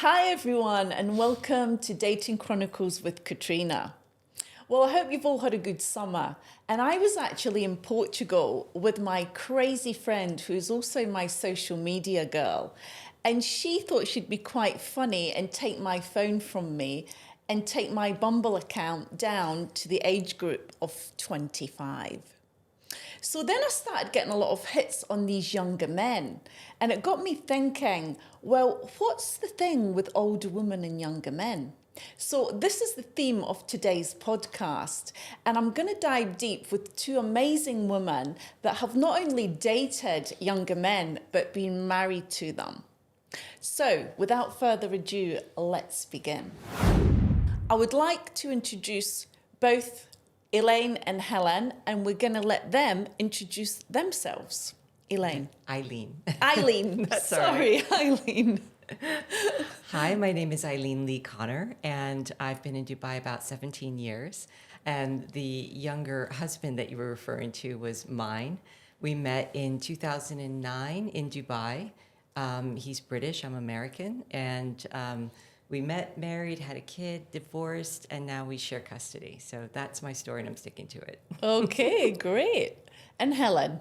Hi everyone and welcome to Dating Chronicles with Katrina. Well, I hope you've all had a good summer. And I was actually in Portugal with my crazy friend who's also my social media girl. And she thought she'd be quite funny and take my phone from me and take my Bumble account down to the age group of 25. So then I started getting a lot of hits on these younger men. And it got me thinking, well, what's the thing with older women and younger men? So this is the theme of today's podcast. And I'm going to dive deep with two amazing women that have not only dated younger men, but been married to them. So without further ado, let's begin. I would like to introduce both Elaine and Helen, and we're going to let them introduce themselves. Elaine. Eileen. Eileen. Sorry, Eileen. Hi, my name is Eileen Lee Connor, and I've been in Dubai about 17 years. And the younger husband that you were referring to was mine. We met in 2009 in Dubai. He's British, I'm American, and we met, married, had a kid, divorced, and now we share custody. So that's my story, and I'm sticking to it. Okay, great. And Helen?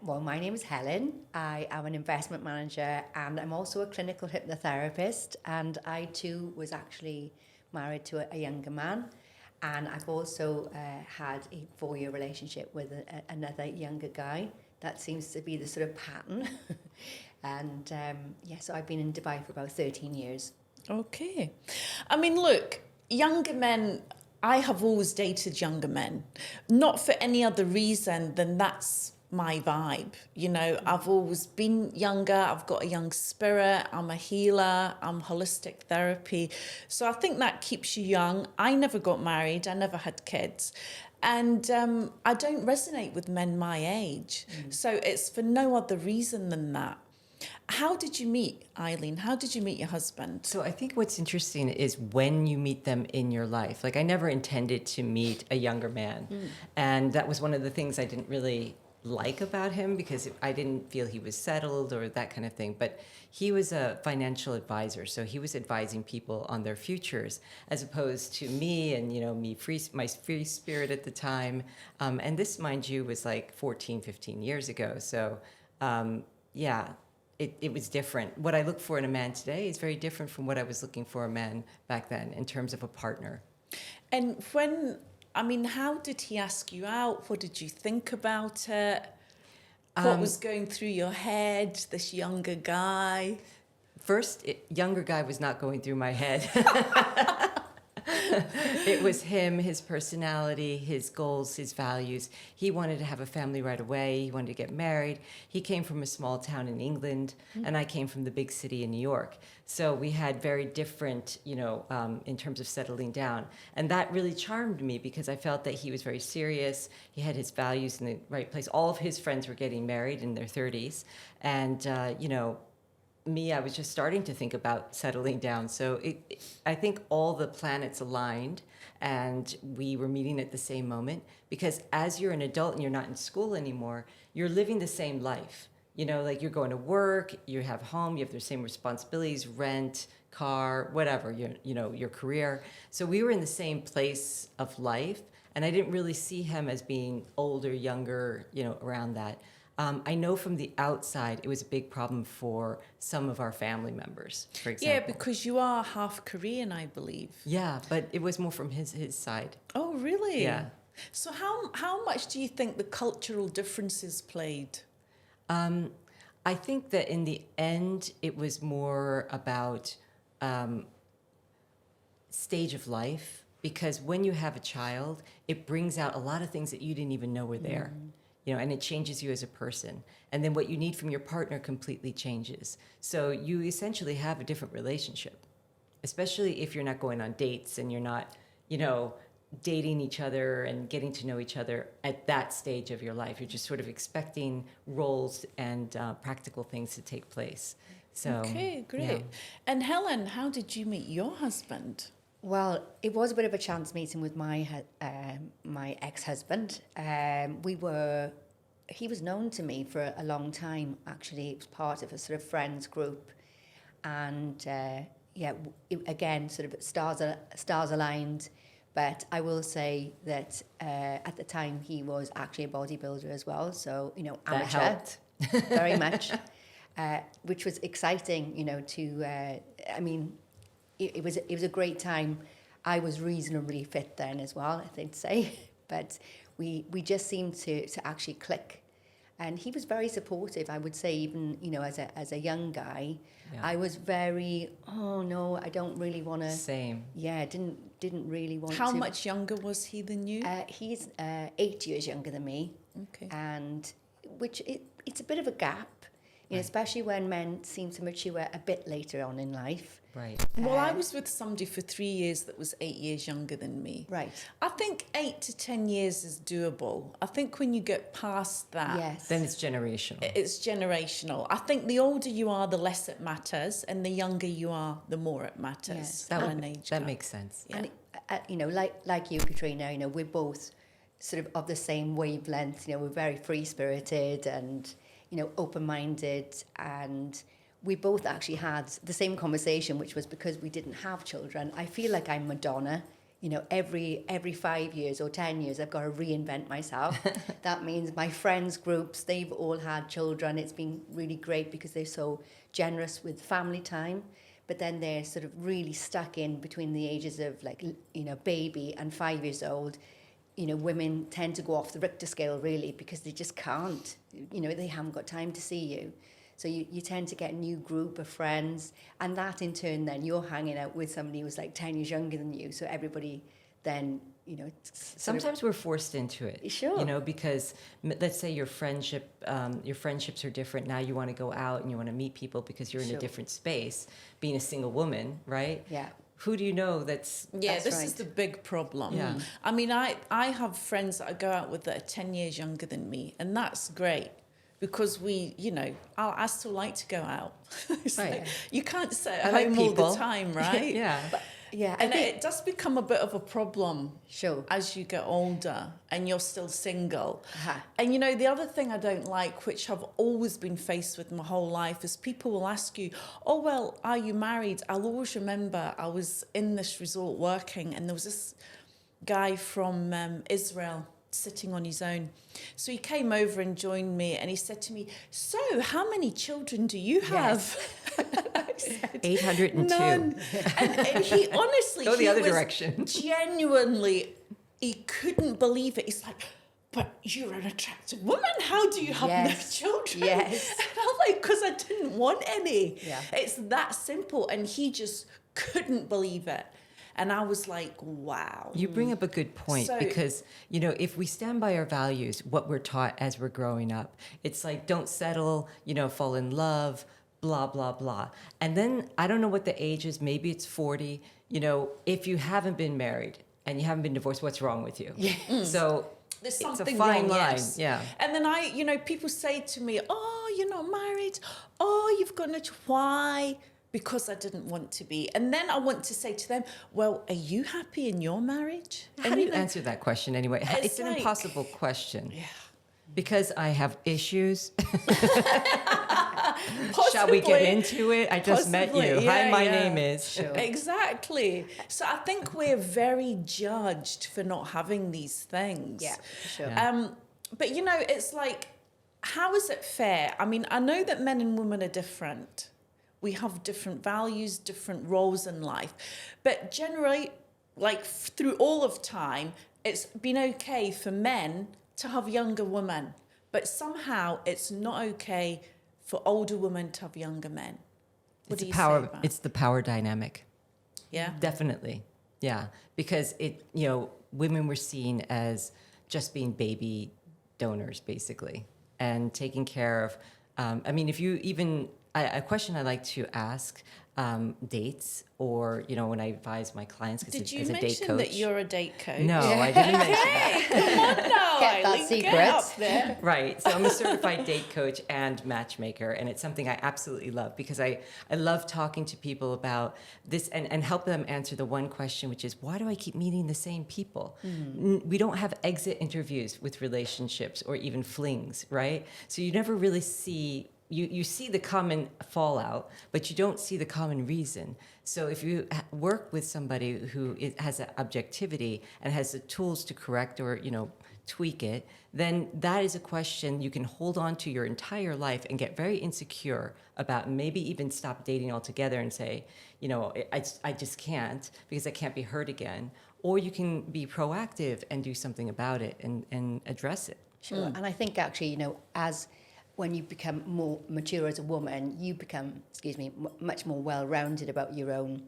Well, my name is Helen. I am an investment manager, and I'm also a clinical hypnotherapist. And I too was actually married to a younger man. And I've also had a 4-year relationship with another younger guy. That seems to be the sort of pattern. And so I've been in Dubai for about 13 years. Okay. I mean, look, younger men, I have always dated younger men, not for any other reason than that's my vibe. You know, I've always been younger. I've got a young spirit. I'm a healer. I'm holistic therapy. So I think that keeps you young. I never got married. I never had kids. And I don't resonate with men my age. So it's for no other reason than that. How did you meet, Eileen? How did you meet your husband? So I think what's interesting is when you meet them in your life. Like, I never intended to meet a younger man. And that was one of the things I didn't really like about him, because I didn't feel he was settled or that kind of thing. But he was a financial advisor, so he was advising people on their futures, as opposed to me and, you know, my free spirit at the time. And this, mind you, was like 14, 15 years ago. So it was different. What I look for in a man today is very different from what I was looking for a man back then in terms of a partner. And how did he ask you out? What did you think about it? What was going through your head, this younger guy? First, younger guy was not going through my head. It was him, his personality, his goals, his values. He wanted to have a family right away. He wanted to get married. He came from a small town in England, and I came from the big city in New York. So we had very different, in terms of settling down. And that really charmed me, because I felt that he was very serious. He had his values in the right place. All of his friends were getting married in their 30s. And, me, I was just starting to think about settling down. So I think all the planets aligned, and we were meeting at the same moment, because as you're an adult and you're not in school anymore, you're living the same life. You know, like, you're going to work, you have home, you have the same responsibilities, rent, car, whatever, your career. So we were in the same place of life, and I didn't really see him as being older, younger, around that. I know from the outside, it was a big problem for some of our family members, for example. Yeah, because you are half Korean, I believe. Yeah, but it was more from his side. Oh, really? Yeah. So how much do you think the cultural differences played? I think that in the end, it was more about stage of life, because when you have a child, it brings out a lot of things that you didn't even know were there. And it changes you as a person. And then what you need from your partner completely changes. So you essentially have a different relationship, especially if you're not going on dates and you're not, dating each other and getting to know each other at that stage of your life. You're just sort of expecting roles and practical things to take place. So, okay, great. Yeah. And Helen, how did you meet your husband? Well, it was a bit of a chance meeting with my ex-husband. He was known to me for a long time, actually. It was part of a sort of friends group. and again, sort of stars aligned. But I will say that at the time he was actually a bodybuilder as well, so That amateur, helped. very much, which was exciting. It was a great time. I was reasonably fit then as well, I think to say, but we just seemed to actually click. And he was very supportive, I would say, even, as a young guy. Yeah. I was very, oh no, I don't really want to. Same. Yeah, didn't really want to. How much younger was he than you? He's 8 years younger than me. Okay. And it's a bit of a gap, especially when men seem to mature a bit later on in life. Right. Well, I was with somebody for 3 years that was 8 years younger than me. Right. I think 8 to 10 years is doable. I think when you get past that, Yes. Then it's generational. it's generational. I think the older you are, the less it matters, and the younger you are, the more it matters. Yes. That on an age that gap. makes sense. Yeah. And like you, Katrina, we're both sort of the same wavelength. We're very free-spirited and open-minded, and we both actually had the same conversation, which was because we didn't have children. I feel like I'm Madonna. Every 5 years or 10 years, I've got to reinvent myself. That means my friends groups, they've all had children. It's been really great because they're so generous with family time. But then they're sort of really stuck in between the ages of baby and 5 years old. Women tend to go off the Richter scale really because they just can't. They haven't got time to see you. So you tend to get a new group of friends, and that in turn, then you're hanging out with somebody who's like 10 years younger than you. So everybody then, Sometimes we're forced into it. Sure. Because let's say your friendships are different. Now you want to go out and you want to meet people because you're in a different space. Being a single woman, right? Yeah. Who do you know that's... Yeah, That's this right. is the big problem. Yeah. I mean, I have friends that I go out with that are 10 years younger than me, and that's great because I still like to go out. It's Right. like, you can't sit I at like home all people. the time, right? Yeah. But yeah, And it does become a bit of a problem sure. as you get older and you're still single. Uh-huh. And the other thing I don't like, which I've always been faced with my whole life, is people will ask you, oh, well, are you married? I'll always remember I was in this resort working and there was this guy from Israel sitting on his own. So he came over and joined me and he said to me, so how many children do you have? I said, 802. none. And he honestly, Go the he other was direction. genuinely, he couldn't believe it. He's like, but you're an attractive woman. How do you have no children? Yes. And I'm like, because I didn't want any. Yeah. It's that simple. And he just couldn't believe it. And I was like, wow. You bring up a good point So- because, if we stand by our values, what we're taught as we're growing up, it's like, don't settle, fall in love, blah, blah, blah. And then I don't know what the age is. Maybe it's 40. If you haven't been married and you haven't been divorced, what's wrong with you? Yeah. So There's it's something a fine wrong, line. yes. Yeah. And then people say to me, oh, you're not married. Oh, you've got no... Why? Because I didn't want to be. And then I want to say to them, well, are you happy in your marriage? How do you answer that question anyway? It's an like- impossible question. Yeah. Because I have issues. Possibly, Shall we get into it? I just met you. possibly, Hi, yeah, my yeah. name is. Sure. Exactly. So I think we're very judged for not having these things. Yeah, sure. Yeah. But it's like, how is it fair? I mean, I know that men and women are different. We have different values, different roles in life. But generally, through all of time, it's been okay for men to have younger women. But somehow it's not okay for older women to have younger men. What It's do you power. say about It's the power dynamic. Yeah. Definitely. Yeah. Because women were seen as just being baby donors, basically, and taking care of. If you even a question I like to ask dates, or when I advise my clients Did as you a date mention coach. that you're a date coach? No, I didn't mention that. Hey, come on now, Kept that Eileen, secret. Get up there. Right. So I'm a certified date coach and matchmaker, and it's something I absolutely love because I love talking to people about this and help them answer the one question, which is, why do I keep meeting the same people? We don't have exit interviews with relationships or even flings, right? So you never really see you see the common fallout, but you don't see the common reason. So if you work with somebody who has an objectivity and has the tools to correct or, tweak it, then that is a question you can hold on to your entire life and get very insecure about, and maybe even stop dating altogether and say, I just can't because I can't be hurt again. Or you can be proactive and do something about it and address it. Sure. And I think actually, as when you become more mature as a woman, you become, much more well-rounded about your own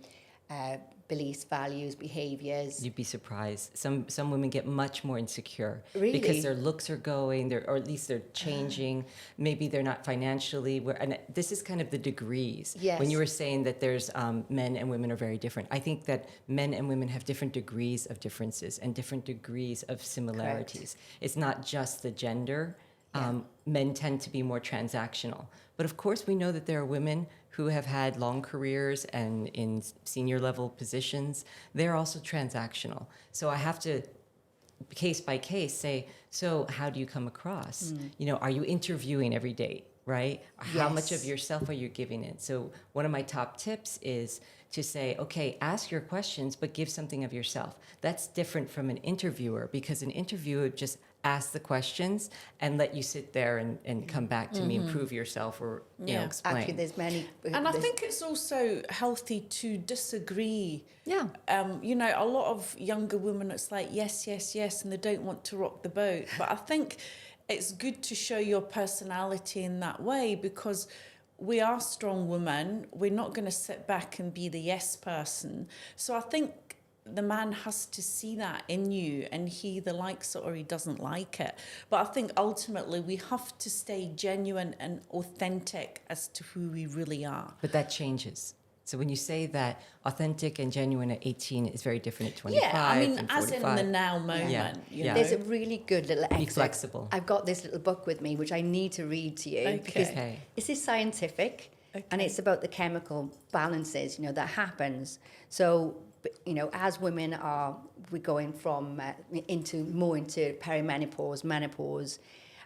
beliefs, values, behaviors. You'd be surprised. Some women get much more insecure Really? because their looks are going, or at least they're changing. Maybe they're not financially. And this is kind of the degrees. Yes. When you were saying that there's men and women are very different, I think that men and women have different degrees of differences and different degrees of similarities. Correct. It's not just the gender. Men tend to be more transactional. But of course, we know that there are women who have had long careers and in senior level positions. They're also transactional. So I have to, case by case, say, so how do you come across? Are you interviewing every day, right? How much of yourself are you giving it? So one of my top tips is to say, okay, ask your questions, but give something of yourself. That's different from an interviewer, because an interviewer just ask the questions and let you sit there and come back to me and prove yourself or explain. Actually, there's many. And I think it's also healthy to disagree. Yeah. A lot of younger women, it's like, yes, yes, yes, and they don't want to rock the boat. But I think it's good to show your personality in that way, because we are strong women. We're not going to sit back and be the yes person. So I think the man has to see that in you, and he either likes it or he doesn't like it. But I think ultimately we have to stay genuine and authentic as to who we really are. But that changes. So when you say that authentic and genuine at 18 is very different at 25 and 45. As in the now moment. You know? There's a really good little excerpt. Be flexible. I've got this little book with me, which I need to read to you, because this is scientific, and it's about the chemical balances, that happens. So, as women we're going from into perimenopause, menopause,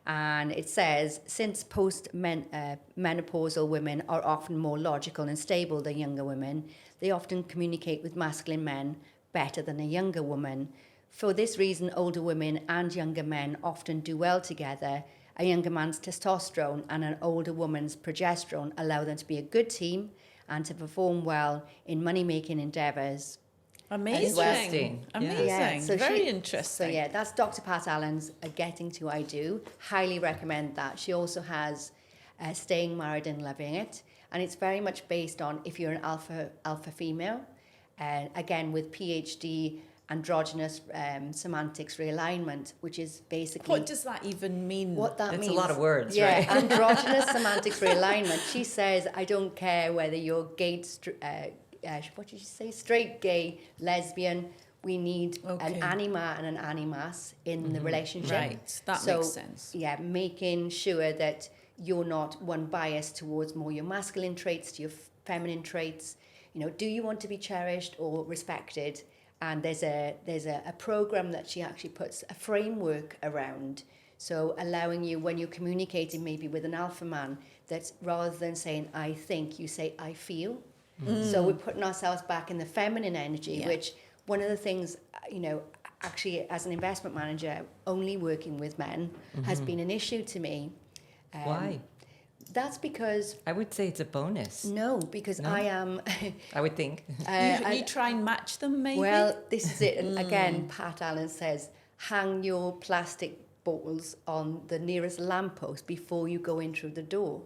and it says, since post-menopausal women are often more logical and stable than younger women, they often communicate with masculine men better than a younger woman. For this reason, older women and younger men often do well together. A younger man's testosterone and an older woman's progesterone allow them to be a good team and to perform well in money-making endeavours. Amazing. Amazing. Yeah. So very interesting. So that's Dr. Pat Allen's Getting to I Do. Highly recommend that. She also has Staying Married and Loving It. And it's very much based on if you're an alpha female, again with PhD, androgynous semantics realignment, which is basically... What does that even mean? What that means... That's a lot of words, yeah, right? Androgynous semantics realignment. She says, I don't care whether you're gay... what did you say? Straight, gay, lesbian. We need an anima and an animus in the relationship. Right, that makes sense. Yeah, making sure that you're not one biased towards more your masculine traits to your feminine traits. Do you want to be cherished or respected? And there's a program that she actually puts a framework around. So allowing you, when you're communicating maybe with an alpha man, that rather than saying I think, you say I feel. So we're putting ourselves back in the feminine energy, which one of the things, actually as an investment manager, only working with men has been an issue to me. Why? That's because... I would say it's a bonus. No, because I am... I would think. You try and match them, maybe? Well, this is it. And again, Pat Allen says, hang your plastic bottles on the nearest lamppost before you go in through the door.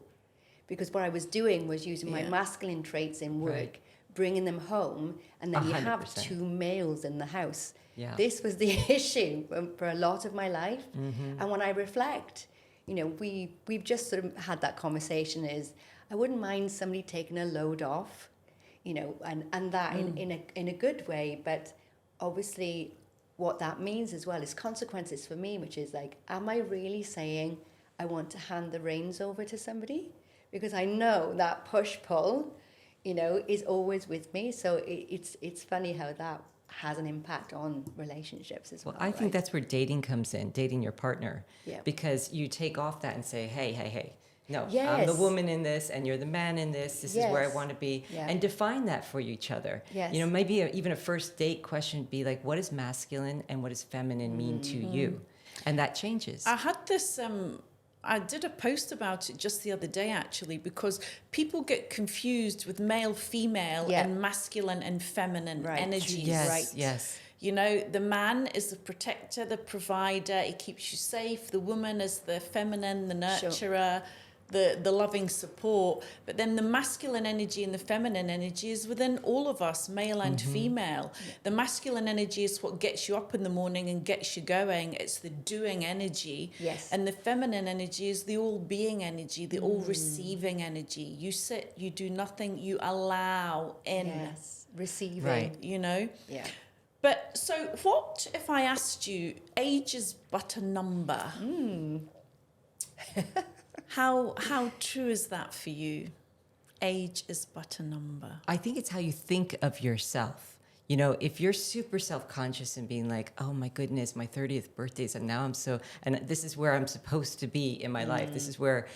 Because what I was doing was using my masculine traits in work, bringing them home, and then 100%. You have two males in the house. Yeah. This was the issue for a lot of my life. And when I reflect, we've just sort of had that conversation is, I wouldn't mind somebody taking a load off, and that in a good way. But obviously what that means as well is consequences for me, which is like, am I really saying I want to hand the reins over to somebody? Because I know that push-pull, is always with me. So it's funny how that has an impact on relationships as well. Well, I think that's where dating comes in, dating your partner. Yeah. Because you take off that and say, hey, No, I'm Yes. the woman in this and you're the man in this. This is where I Yes. want to be. Yeah. And define that for each other. Yes. You know, maybe even a first date question would be like, what does masculine and what does feminine mean to you? And that changes. I had this, I did a post about it just the other day, actually, because people get confused with male, female, Yeah. and masculine and feminine Right. energies. Yes, Right. yes. You know, the man is the protector, the provider, he keeps you safe. The woman is the feminine, the nurturer, the loving support. But then the masculine energy and the feminine energy is within all of us, male and female. Yeah. The masculine energy is what gets you up in the morning and gets you going. It's the doing energy. Yes. And the feminine energy is the all-being energy, the all-receiving energy. You sit, you do nothing, you allow in. Yes. Receiving. Right. You know? Yeah. But so what if I asked you, age is but a number? How true is that for you? Age is but a number. I think it's how you think of yourself. You know, if you're super self-conscious and being like, oh my goodness, my 30th birthday's and now and this is where I'm supposed to be in my life. This is where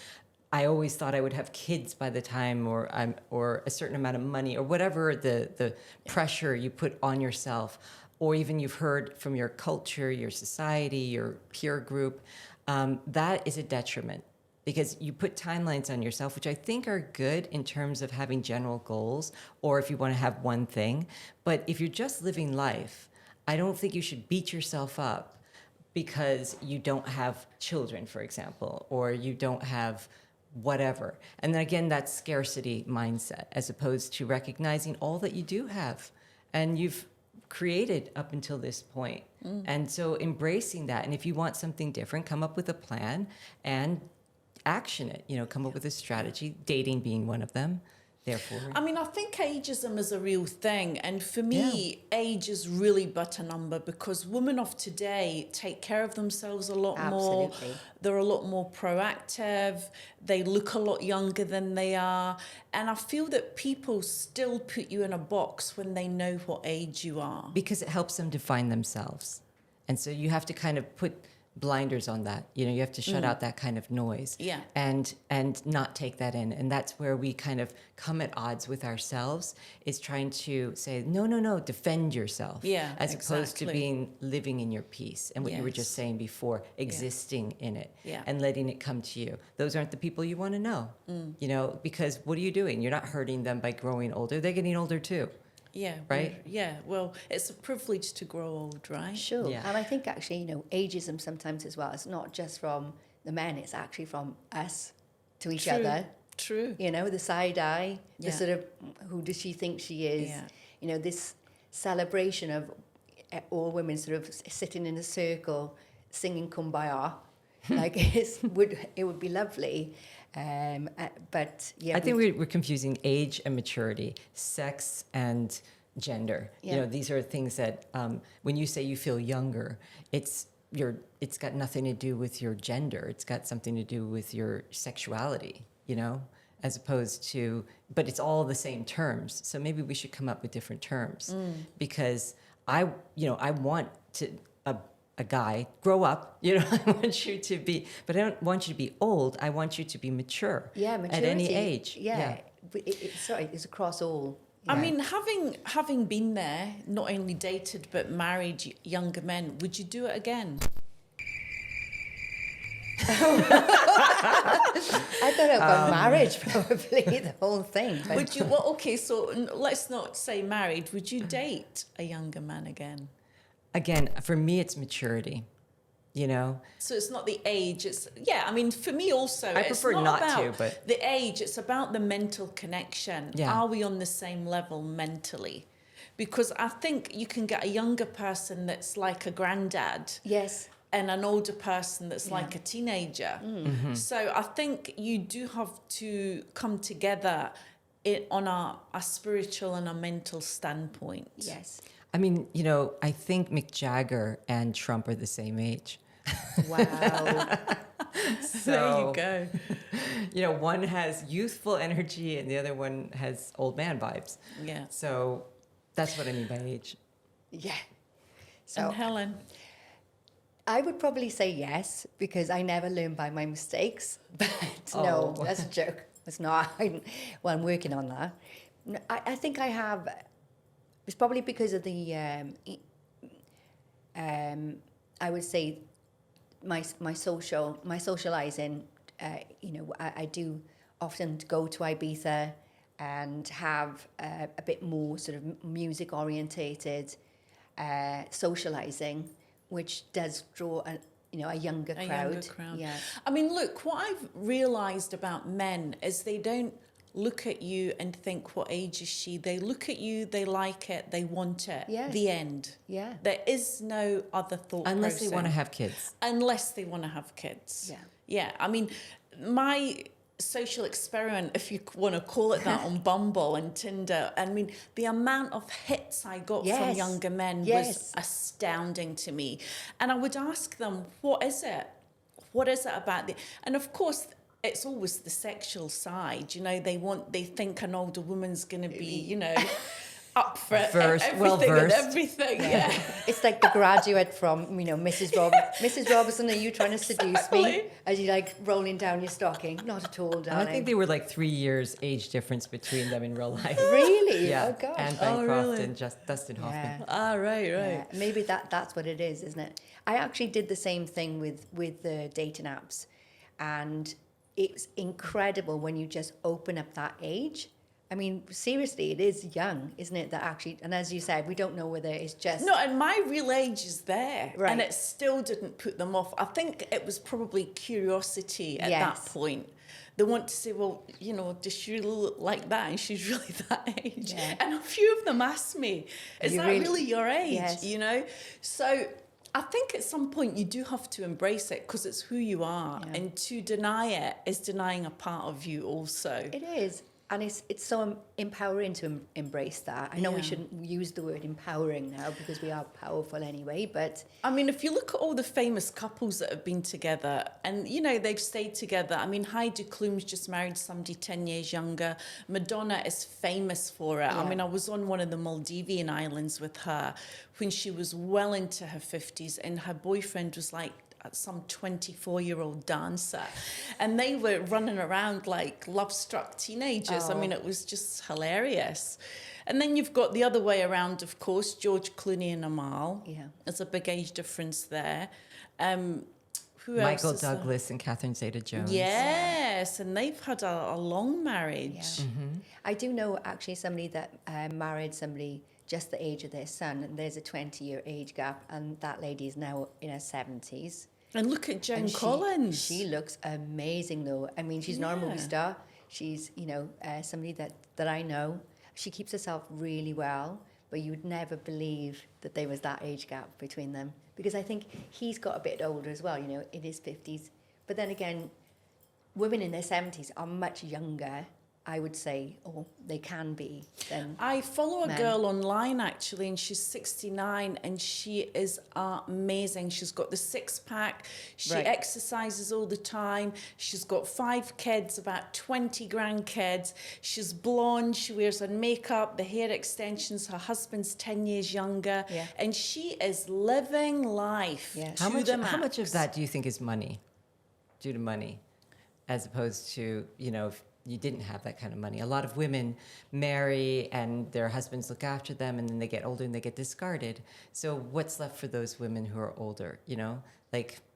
I always thought I would have kids by the time or a certain amount of money or whatever the pressure you put on yourself, or even you've heard from your culture, your society, your peer group, that is a detriment. Because you put timelines on yourself, which I think are good in terms of having general goals, or if you want to have one thing. But if you're just living life, I don't think you should beat yourself up because you don't have children, for example, or you don't have whatever. And then again, that's scarcity mindset, as opposed to recognizing all that you do have and you've created up until this point. And so embracing that. And if you want something different, come up with a plan and action it, you know, come up with a strategy, dating being one of them. Therefore, I mean, I think ageism is a real thing. And for me, age is really but a number, because women of today take care of themselves a lot more. Absolutely. They're a lot more proactive. They look a lot younger than they are. And I feel that people still put you in a box when they know what age you are. because it helps them define themselves. And so you have to kind of put blinders on that. You know, you have to shut out that kind of noise. Yeah. And not take that in. And that's where we kind of come at odds with ourselves, is trying to say, no, defend yourself. Yeah, as opposed to exactly. living in your peace. And what you were just Yes. saying before, existing in it. Yeah. And letting it come to you. Those aren't the people you want to know. You know, because what are you doing? You're not hurting them by growing older. They're getting older too. Yeah. Right? Yeah. Well, it's a privilege to grow old, right? Sure. Yeah. And I think actually, you know, ageism sometimes as well, it's not just from the men, it's actually from us to each True. other. True. You know, the side eye, the Yeah. sort of, who does she think she is? Yeah. You know, this celebration of all women sort of sitting in a circle singing Kumbaya. Like, it would be lovely. But yeah. I think we're confusing age and maturity, sex and gender. Yeah. You know, these are things that when you say you feel younger, it's got nothing to do with your gender. It's got something to do with your sexuality, you know, as opposed to, but it's all the same terms. So maybe we should come up with different terms, because I want a guy grow up, you know. I want you to be, but I don't want you to be old. I want you to be mature. Yeah, maturity. At any age. Yeah. It's across all. I mean, having been there, not only dated but married younger men, would you do it again? I thought about marriage, probably, the whole thing. But Would you? Well, okay. So let's not say married. Would you date a younger man again? Again, for me, it's maturity, you know? So it's not the age. It's I mean, for me also, I it's prefer not about to, but- the age. It's about the mental connection. Yeah. Are we on the same level mentally? Because I think you can get a younger person that's like a granddad. yes. And an older person that's like a teenager. So I think you do have to come together on a spiritual and a mental standpoint. Yes. I mean, you know, I think Mick Jagger and Trump are the same age. Wow. There you go. You know, one has youthful energy and the other one has old man vibes. Yeah. So that's what I mean by age. Yeah. And So Helen. I would probably say yes, because I never learn by my mistakes. But no, Oh. that's a joke. It's not. Well, I'm working on that. No, I think I have. It's probably because of the. I would say my socializing. I do often go to Ibiza and have a bit more sort of music orientated socializing, which does draw a younger crowd. A younger crowd. Yeah. I mean, look, what I've realised about men is they don't look at you and think, what age is she? They look at you, they like it, they want it. Yes. The end. Yeah. There is no other thought Unless process. they want to have kids. Unless they want to have kids. Yeah. Yeah. I mean, my social experiment, if you want to call it that, on Bumble and Tinder, I mean, the amount of hits I got from Yes. younger men was Yes. astounding to me. And I would ask them, what is it? What is it about the... And of course, it's always the sexual side. They think an older woman's going to be, up for Versed, everything well-versed. and everything. Yeah. It's like the graduate from, Mrs. Mrs. Robinson, are you trying to seduce me? Exactly. As you like rolling down your stocking. Not at all, I darling. think they were like 3 years age difference between them in real life. Really? Yeah, Oh, gosh. Anne Oh, Bancroft really? and Dustin Hoffman. Yeah. Ah, right. Yeah, maybe that's what it is, isn't it? I actually did the same thing with the dating apps, and it's incredible when you just open up that age. I mean, seriously, it is young, isn't it? That actually, and as you said, we don't know whether it's just No, and my real age is there, Right. and it still didn't put them off. I think it was probably curiosity at Yes. that point. They want to say, well, does she look like that? And she's really that age. Yeah. And a few of them asked me, is You that really- really your age? Yes. So I think at some point you do have to embrace it because it's who you are. Yeah. And to deny it is denying a part of you also. It is. And it's so empowering to embrace that. I know we Yeah. shouldn't use the word empowering now because we are powerful anyway, but I mean, if you look at all the famous couples that have been together and, they've stayed together. I mean, Heidi Klum's just married somebody 10 years younger. Madonna is famous for it. I Yeah. mean, I was on one of the Maldivian islands with her when she was well into her 50s and her boyfriend was like some 24-year-old dancer. And they were running around like love-struck teenagers. I Oh. mean, it was just hilarious. And then you've got the other way around, of course, George Clooney and Amal. Yeah. There's a big age difference there. Who Michael else is there? Douglas and Catherine Zeta-Jones. Yes, and they've had a long marriage. yeah. I do know actually somebody that married somebody just the age of their son, and there's a 20-year age gap, and that lady is now in her 70s. And look at Joan And Collins. She looks amazing, though. I mean, she's not a movie Yeah. star. She's, somebody that I know. She keeps herself really well, but you would never believe that there was that age gap between them. Because I think he's got a bit older as well, in his 50s. But then again, women in their 70s are much younger, I would say, or they can be, than I follow a men. girl online actually, and she's 69, and she is amazing. She's got the six-pack. She Right. exercises all the time. She's got 5 kids, about 20 grandkids. She's blonde. She wears her makeup, the hair extensions. Her husband's 10 years younger, Yeah. and she is living life Yeah. to How the much max. of that do you think is money, due to money, as opposed to, if you didn't have that kind of money? A lot of women marry and their husbands look after them, and then they get older and they get discarded. So what's left for those women who are older,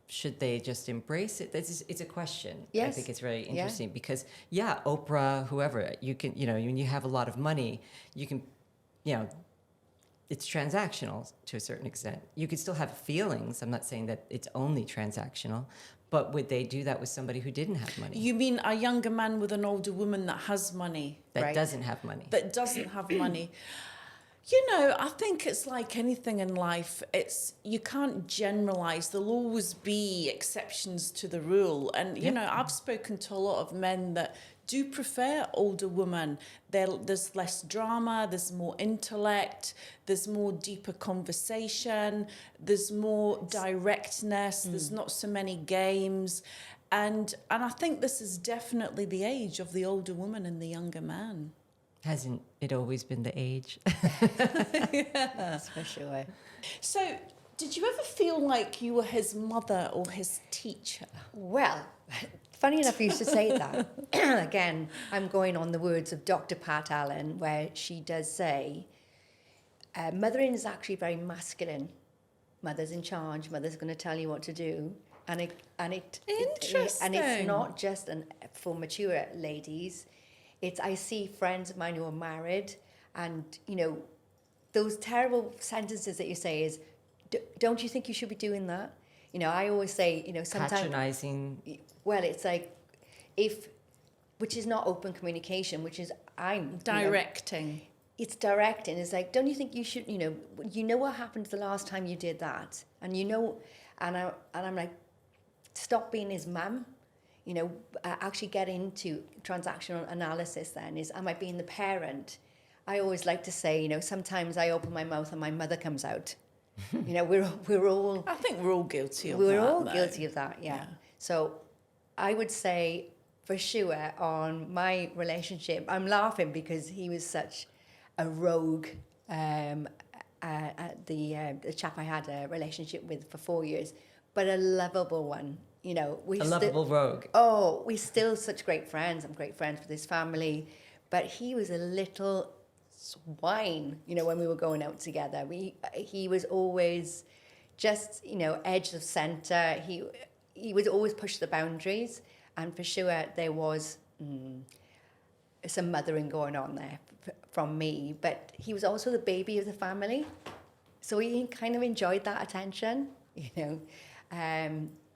should they just embrace it? It's a question. I Yes. think it's really Yeah. interesting because, Oprah, whoever, you can, when you have a lot of money, you can, it's transactional to a certain extent. You could still have feelings. I'm not saying that it's only transactional, but would they do that with somebody who didn't have money, You mean a younger man with an older woman that has money? that Right. doesn't have money? That doesn't have money. I think it's like anything in life. You can't generalize. There'll always be exceptions to the rule. And, I've spoken to a lot of men that do prefer older women. There's less drama, there's more intellect, there's more deeper conversation, there's more directness, there's not so many games. And I think this is definitely the age of the older woman and the younger man. Hasn't it always been the age? That's for sure. So Did you ever feel like you were his mother or his teacher? Well, funny enough you should say that. Again, I'm going on the words of Dr. Pat Allen, where she does say, mothering is actually very masculine. Mother's in charge. Mother's going to tell you what to do, and Interesting. and it's not just for mature ladies. I see friends of mine who are married, and those terrible sentences that you say is, don't you think you should be doing that? I always say, sometimes Patronizing. Well, it's like which is not open communication, which is Directing. It's directing. It's like, don't you think you should, what happened the last time you did that? And and I'm like, stop being his mum. Actually get into transactional analysis then is, am I being the parent? I always like to say, sometimes I open my mouth and my mother comes out. We're all... I think we're all guilty of that. We're all though. guilty of that, yeah. So I would say, for sure, on my relationship, I'm laughing because he was such a rogue. The chap I had a relationship with for 4 years, but a lovable one. Lovable rogue. Oh, we're still such great friends. I'm great friends with his family, but he was a little swine. When we were going out together, he was always just edge of center. He would always push the boundaries, and for sure there was some mothering going on there from me. But he was also the baby of the family, so he kind of enjoyed that attention.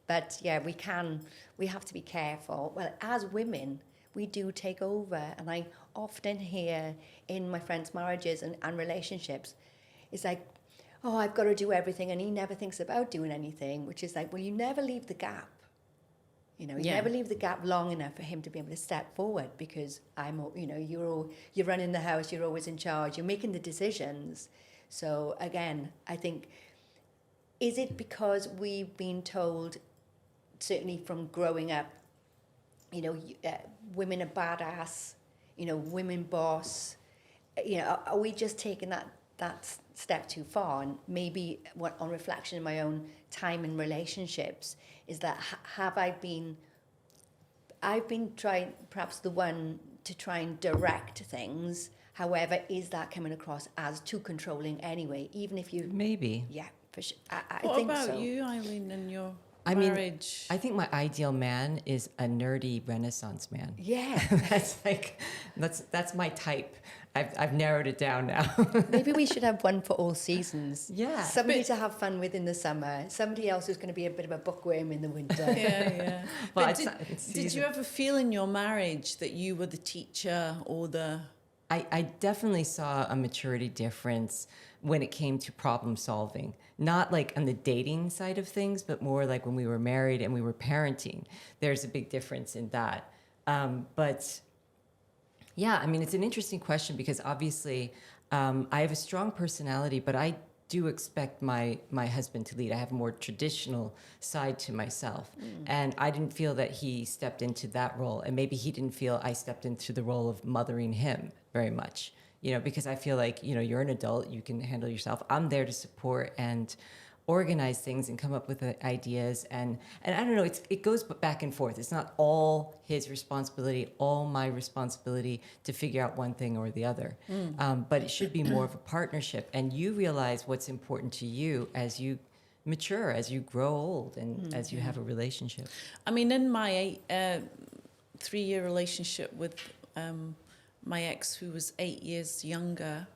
But yeah, we have to be careful. Well, as women, we do take over. And I often hear in my friends' marriages and relationships, it's like, oh, I've got to do everything. And he never thinks about doing anything, which is like, well, you never leave the gap. You never leave the gap long enough for him to be able to step forward, because you're running the house, you're always in charge, you're making the decisions. So again, I think, is it because we've been told, certainly from growing up, women are badass, women boss, are we just taking that step too far? And maybe on reflection in my own time in relationships is that I've been trying, perhaps the one to try and direct things. However, is that coming across as too controlling anyway? Even if you... Maybe. Yeah, for sure. I What think about so. you, Eileen, and your I marriage? I think my ideal man is a nerdy Renaissance man. Yeah. that's my type. I've narrowed it down now. Maybe we should have one for all seasons. Yeah. Somebody to have fun with in the summer. Somebody else who's going to be a bit of a bookworm in the winter. Yeah. Well, But did you ever feel in your marriage that you were the teacher or the... I definitely saw a maturity difference when it came to problem solving. Not like on the dating side of things, but more like when we were married and we were parenting. There's a big difference in that. But yeah, it's an interesting question because obviously I have a strong personality, but I do expect my husband to lead. I have a more traditional side to myself. And I didn't feel that he stepped into that role. And maybe he didn't feel I stepped into the role of mothering him very much. Because I feel like, you're an adult, you can handle yourself. I'm there to support and organize things and come up with ideas. And I don't know, it goes back and forth. It's not all his responsibility, all my responsibility to figure out one thing or the other. But it should be more of a partnership. And you realize what's important to you as you mature, as you grow old, and as you have a relationship. In my 3-year relationship with... my ex, who was 8 years younger,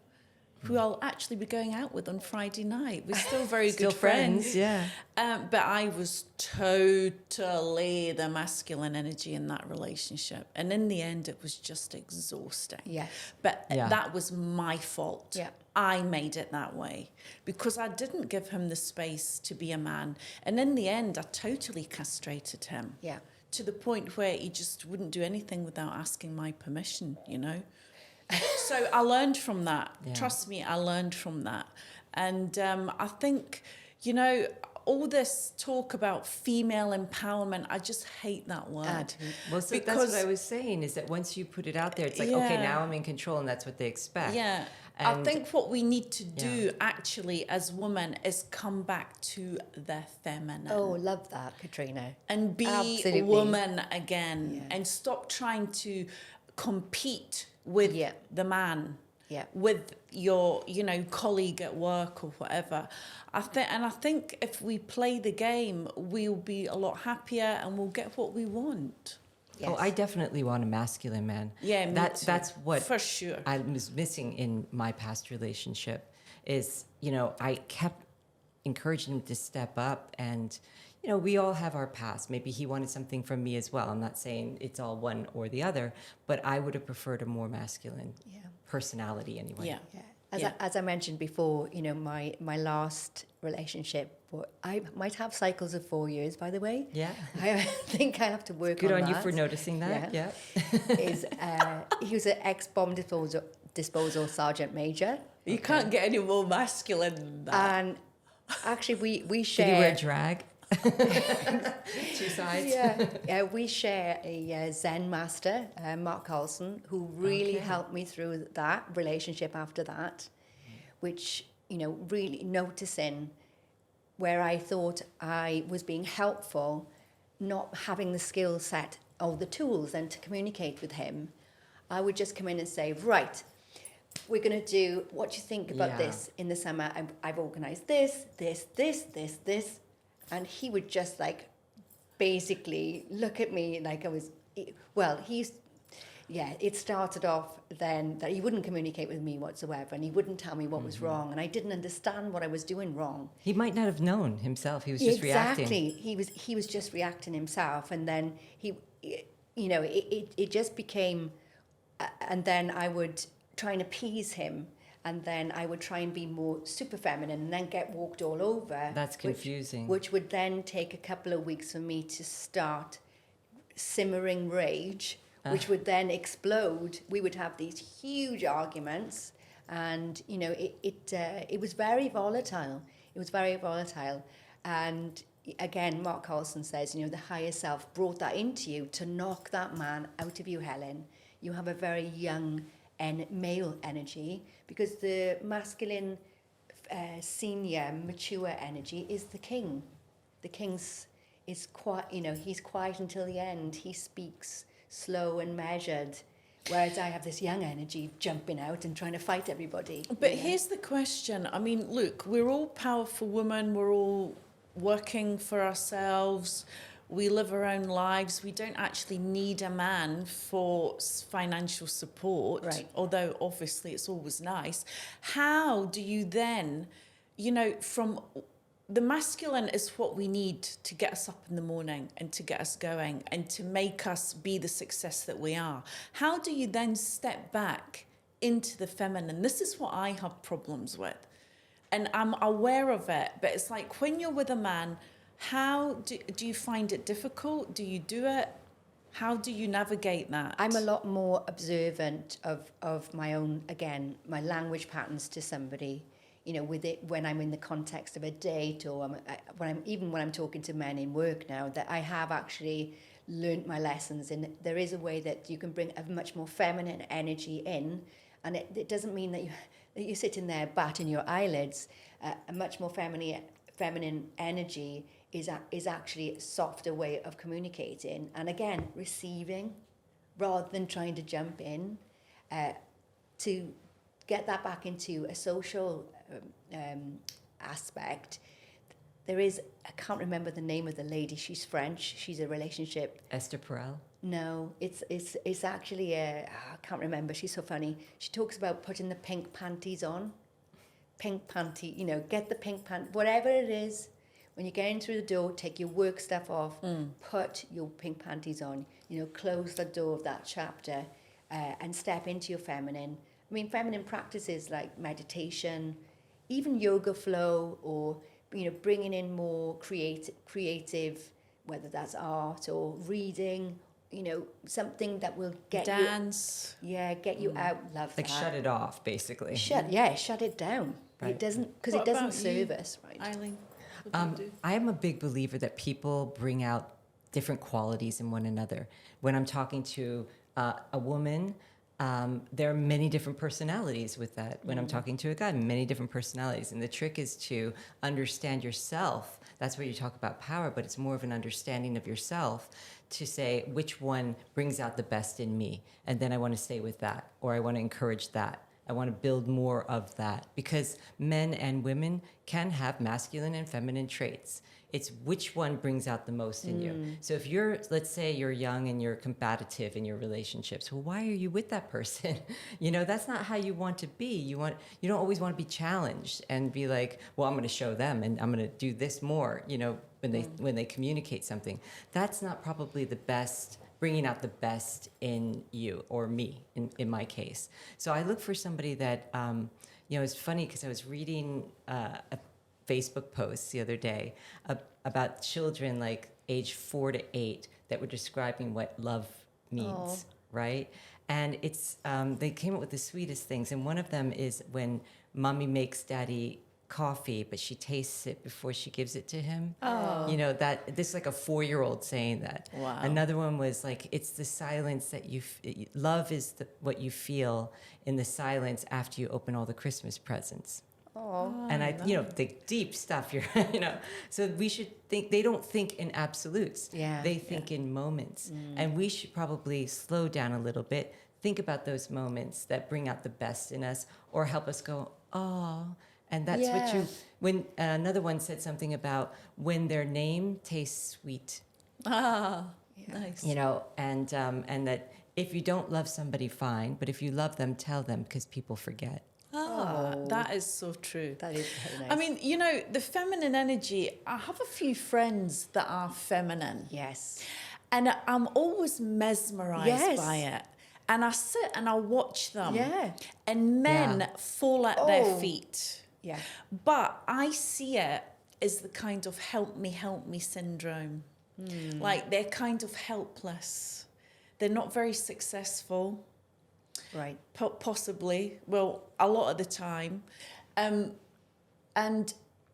who I'll actually be going out with on Friday night. We're still very Still good friends. Yeah. But I was totally the masculine energy in that relationship. And in the end, it was just exhausting. Yes. But Yeah. that was my fault. Yeah. I made it that way because I didn't give him the space to be a man. And in the end, I totally castrated him. Yeah. To the point where he just wouldn't do anything without asking my permission, So I learned from that. Yeah. Trust me, I learned from that. And I think, all this talk about female empowerment, I just hate that word. Well, so that's what I was saying, is that once you put it out there, it's like, okay, now I'm in control, and that's what they expect. Yeah. I think what we need to do actually as women is come back to the feminine. Oh, love that, Katrina. And be Absolutely. a woman again, Yeah. and stop trying to compete with Yeah. the man, Yeah. with your, colleague at work or whatever. I think if we play the game, we'll be a lot happier and we'll get what we want. Yes. Oh, I definitely want a masculine man. Yeah, me too. That's what For sure. I was missing in my past relationship is, I kept encouraging him to step up, and, we all have our past. Maybe he wanted something from me as well. I'm not saying it's all one or the other, but I would have preferred a more masculine personality anyway. Yeah. Yeah. As I mentioned before, my last relationship, I might have cycles of 4 years, by the way. Yeah. I think I have to work Good on on that. you for noticing that. Yeah. He was an ex-bomb disposal sergeant major. You can't get any more masculine than that. And actually, we share... Did he wear drag? Two sides? Yeah, we share a Zen master, Mark Carlson, who really helped me through that relationship after that, which, really noticing where I thought I was being helpful, not having the skill set or the tools then to communicate with him. I would just come in and say, right, we're going to do, what do you think about this in the summer? I've organised this. And he would just basically look at me like I was, it started off then that he wouldn't communicate with me whatsoever, and he wouldn't tell me what was wrong, and I didn't understand what I was doing wrong. He might not have known himself. He was just reacting. Exactly. He was just reacting himself, and then it just became, and then I would try and appease him, and then I would try and be more super feminine and then get walked all over. That's confusing. Which would then take a couple of weeks for me to start simmering rage, which would then explode. We would have these huge arguments, and it was very volatile. It was very volatile. And again, Mark Carlson says, the higher self brought that into you to knock that man out of you, Helen. You have a very young and male energy, because the masculine, senior, mature energy is the king. The king's is quiet. He's quiet until the end. He speaks slow and measured, whereas I have this young energy jumping out and trying to fight everybody. But here's the question. I mean, look, we're all powerful women. We're all working for ourselves. We live our own lives. We don't actually need a man for financial support, right? Although obviously it's always nice. How do you then, from the masculine is what we need to get us up in the morning and to get us going and to make us be the success that we are. How do you then step back into the feminine? This is what I have problems with. And I'm aware of it, but it's like when you're with a man, how do you find it difficult? Do you do it? How do you navigate that? I'm a lot more observant of my own, again, my language patterns to somebody, with it when I'm in the context of a date, or when I'm talking to men in work now, that I have actually learnt my lessons. And there is a way that you can bring a much more feminine energy in, and it doesn't mean that you're sitting there batting your eyelids. A much more feminine energy is actually a softer way of communicating, and again, receiving rather than trying to jump in, to get that back into a social aspect. There is, I can't remember the name of the lady, she's French, she's a relationship. Esther Perel? No, it's actually I can't remember, she's so funny. She talks about putting the pink panties on. Pink panty, get the pink whatever it is. When you get in through the door, take your work stuff off, put your pink panties on, close the door of that chapter, and step into your feminine. I mean, feminine practices like meditation, even yoga flow, or, bringing in more creative, whether that's art or reading, something that will get dance. Get you out. Love that. Shut it off, basically. Shut it down. Right. It doesn't, because it doesn't serve us, right? Eileen, I am a big believer that people bring out different qualities in one another. When I'm talking to a woman, there are many different personalities with that. When I'm talking to a guy, many different personalities. And the trick is to understand yourself. That's where you talk about power, but it's more of an understanding of yourself to say which one brings out the best in me. And then I want to stay with that, or I want to encourage that. I want to build more of that, because men and women can have masculine and feminine traits. It's which one brings out the most in you. So if you're, let's say you're young and you're combative in your relationships, well, why are you with that person? You know, that's not how you want to be. You don't always want to be challenged and be like, well, I'm going to show them and I'm going to do this more, you know, when they communicate something. That's not probably the best, bringing out the best in you or me, in my case. So I look for somebody that, you know, it's funny because I was reading a Facebook post the other day about children like age 4 to 8 that were describing what love means, right? And it's they came up with the sweetest things. And one of them is when mommy makes daddy coffee, but she tastes it before she gives it to him. Oh. You know, that this is like a 4-year-old saying that. Wow. Another one was like, it's the silence that love is what you feel in the silence after you open all the Christmas presents. And you know, the deep stuff you're, you know, so we should think, they don't think in absolutes. Yeah. They think in moments. And we should probably slow down a little bit, think about those moments that bring out the best in us or help us go, oh, and that's what you, when another one said something about when their name tastes sweet. Ah, nice. You know, and that if you don't love somebody, fine, but if you love them, tell them, because people forget. That is so true. That is very nice. I mean, you know, the feminine energy, I have a few friends that are feminine. yes. And I'm always mesmerized Yes. by it. And I sit and I watch them. Yeah. And men Yeah. fall at their Oh. feet. Yeah. But I see it as the kind of help me syndrome. Like they're kind of helpless. They're not very successful. Right. Possibly, well, a lot of the time, and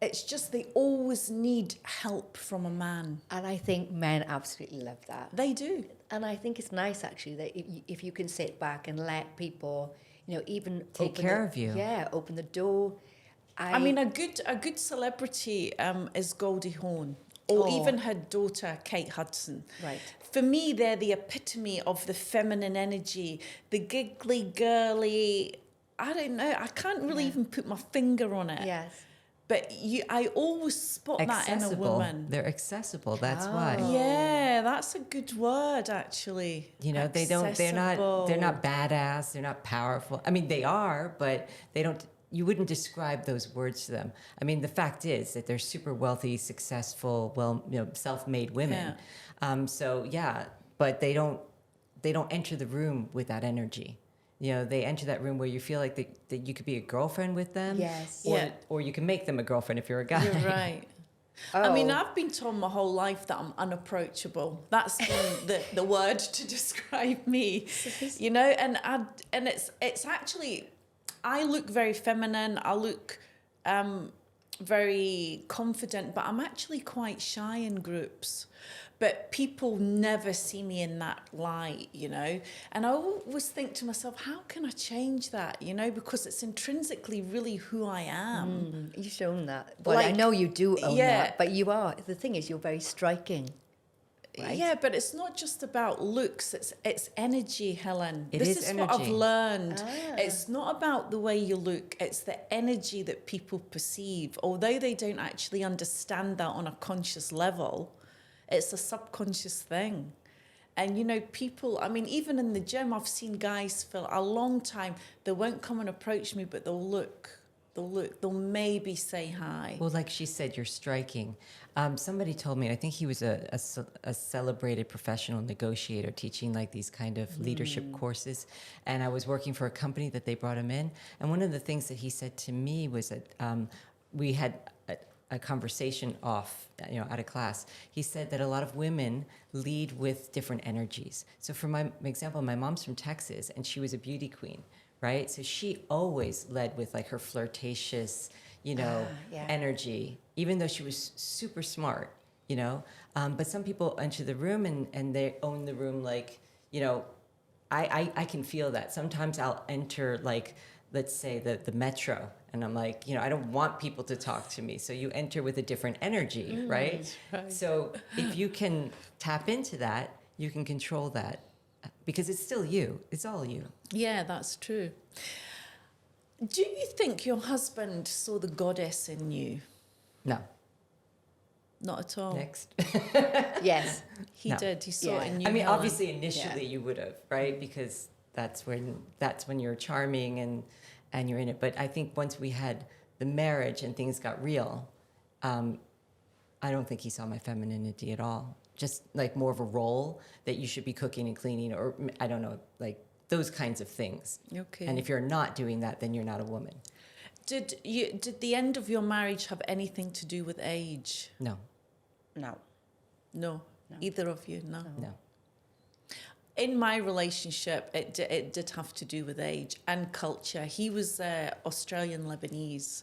it's just they always need help from a man. And I think men absolutely love that. They do. And I think it's nice actually that if you can sit back and let people, you know, even Take open care the, of you. Yeah, open the door. I mean, a good celebrity is Goldie Hawn, or even her daughter Kate Hudson. Right. For me, they're the epitome of the feminine energy, the giggly, girly. I don't know. I can't really even put my finger on it. Yes. But I always spot that in a Accessible. woman. They're accessible. That's why. Yeah, that's a good word, actually. You know, they're not badass, they're not powerful. I mean, they are, but they don't, you wouldn't describe those words to them. I mean, the fact is that they're super wealthy, successful, well, you know, self-made women. So yeah, but they don't enter the room with that energy. You know, they enter that room where you feel like that you could be a girlfriend with them. Yes. Or you can make them a girlfriend if you're a guy. You're right. I mean, I've been told my whole life that I'm unapproachable. That's been the word to describe me. You know, and it's actually, I look very feminine. I look very confident, but I'm actually quite shy in groups. But people never see me in that light, you know. And I always think to myself, how can I change that, you know? Because it's intrinsically really who I am. You've shown that. Well, I know you do own that, but you are. The thing is, you're very striking. Right? Yeah, but it's not just about looks. It's energy, Helen. This is energy. what I've learned. It's not about the way you look. It's the energy that people perceive. Although they don't actually understand that on a conscious level, it's a subconscious thing. And, you know, people, I mean, even in the gym, I've seen guys for a long time, they won't come and approach me, but they'll look. They'll maybe say hi. Well, like she said, you're striking. Somebody told me, I think he was a celebrated professional negotiator teaching like these kind of leadership courses. And I was working for a company that they brought him in. And one of the things that he said to me was that we had a conversation off, you know, out of class. He said that a lot of women lead with different energies. So for my example, my mom's from Texas and she was a beauty queen, right? So she always led with like her flirtatious, you know, energy, even though she was super smart, you know. But some people enter the room and they own the room like, you know, I can feel that. Sometimes I'll enter, like, let's say the metro, and I'm like, I don't want people to talk to me. So you enter with a different energy, right? right. So if you can tap into that, you can control that, because it's still you. It's all you. Yeah, that's true. Do you think your husband saw the goddess in you? No. Not at all. Next. Yes. He No. did. He saw Yeah. it in you. I mean, Helen. obviously, initially you would have, right? Because that's when you're charming and you're in it. But I think once we had the marriage and things got real, I don't think he saw my femininity at all. Just like more of a role that you should be cooking and cleaning, or I don't know, like those kinds of things. Okay. And if you're not doing that, then you're not a woman. Did the end of your marriage have anything to do with age? No, No. No. Either of you? No. no. In my relationship, it did have to do with age and culture. He was Australian Lebanese,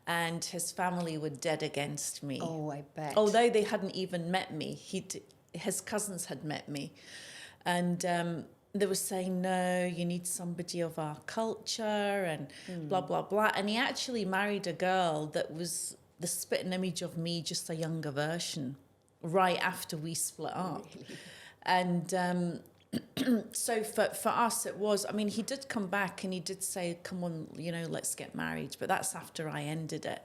and his family were dead against me. Oh, I bet. Although they hadn't even met me, his cousins had met me, and they were saying, no, you need somebody of our culture, and blah blah blah. And he actually married a girl that was the spitting image of me, just a younger version, right after we split up. Really? And so for us, it was, I mean, he did come back and he did say, come on, let's get married. But that's after I ended it.